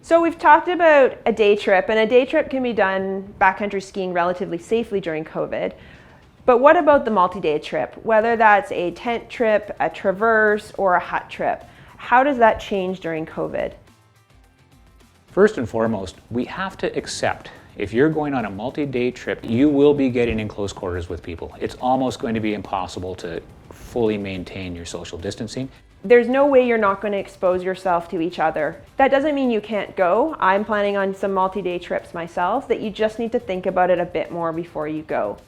So we've talked about a day trip, and a day trip can be done backcountry skiing relatively safely during COVID. But what about the multi-day trip? Whether that's a tent trip, a traverse, or a hut trip, how does that change during COVID? First and foremost, we have to accept if you're going on a multi-day trip, you will be getting in close quarters with people. It's almost going to be impossible to fully maintain your social distancing. There's no way you're not going to expose yourself to each other. That doesn't mean you can't go. I'm planning on some multi-day trips myself, that you just need to think about it a bit more before you go.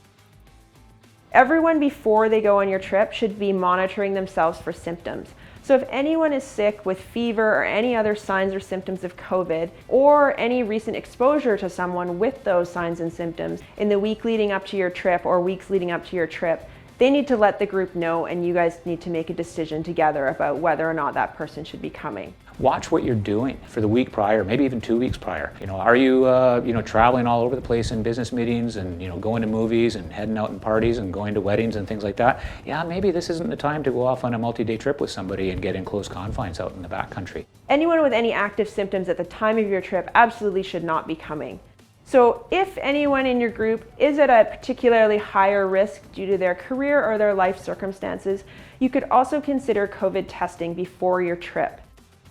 Everyone before they go on your trip should be monitoring themselves for symptoms. So if anyone is sick with fever or any other signs or symptoms of COVID, or any recent exposure to someone with those signs and symptoms in the week leading up to your trip or weeks leading up to your trip, they need to let the group know, and you guys need to make a decision together about whether or not that person should be coming. Watch what you're doing for the week prior, maybe even 2 weeks prior. Are you traveling all over the place in business meetings and going to movies and heading out in parties and going to weddings and things like that? Yeah, maybe this isn't the time to go off on a multi-day trip with somebody and get in close confines out in the backcountry. Anyone with any active symptoms at the time of your trip absolutely should not be coming. So if anyone in your group is at a particularly higher risk due to their career or their life circumstances, you could also consider COVID testing before your trip.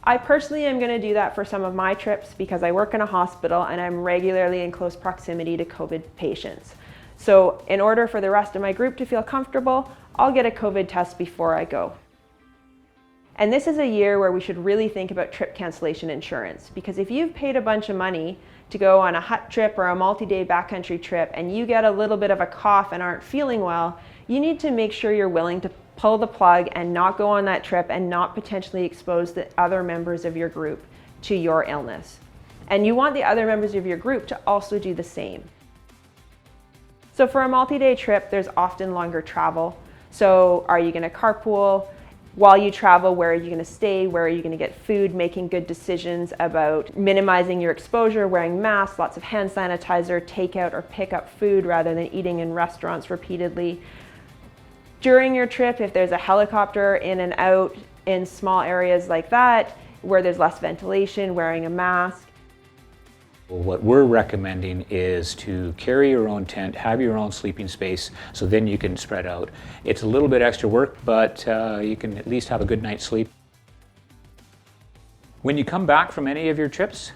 I personally am going to do that for some of my trips because I work in a hospital and I'm regularly in close proximity to COVID patients. So in order for the rest of my group to feel comfortable, I'll get a COVID test before I go. And this is a year where we should really think about trip cancellation insurance, because if you've paid a bunch of money to go on a hut trip or a multi-day backcountry trip and you get a little bit of a cough and aren't feeling well, you need to make sure you're willing to pull the plug and not go on that trip and not potentially expose the other members of your group to your illness. And you want the other members of your group to also do the same. So for a multi-day trip, there's often longer travel. So are you going to carpool? While you travel, where are you going to stay? Where are you going to get food? Making good decisions about minimizing your exposure, wearing masks, lots of hand sanitizer, takeout or pick up food rather than eating in restaurants repeatedly. During your trip, if there's a helicopter in and out in small areas like that, where there's less ventilation, wearing a mask. What we're recommending is to carry your own tent, have your own sleeping space, so then you can spread out. It's a little bit extra work, but you can at least have a good night's sleep. When you come back from any of your trips,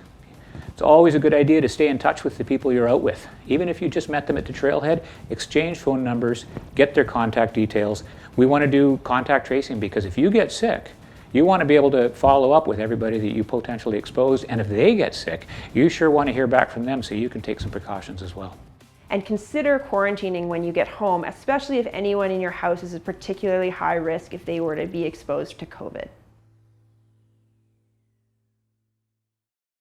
it's always a good idea to stay in touch with the people you're out with. Even if you just met them at the trailhead, exchange phone numbers, get their contact details. We want to do contact tracing because if you get sick, you want to be able to follow up with everybody that you potentially exposed, and if they get sick, you sure want to hear back from them so you can take some precautions as well. And consider quarantining when you get home, especially if anyone in your house is a particularly high risk if they were to be exposed to COVID.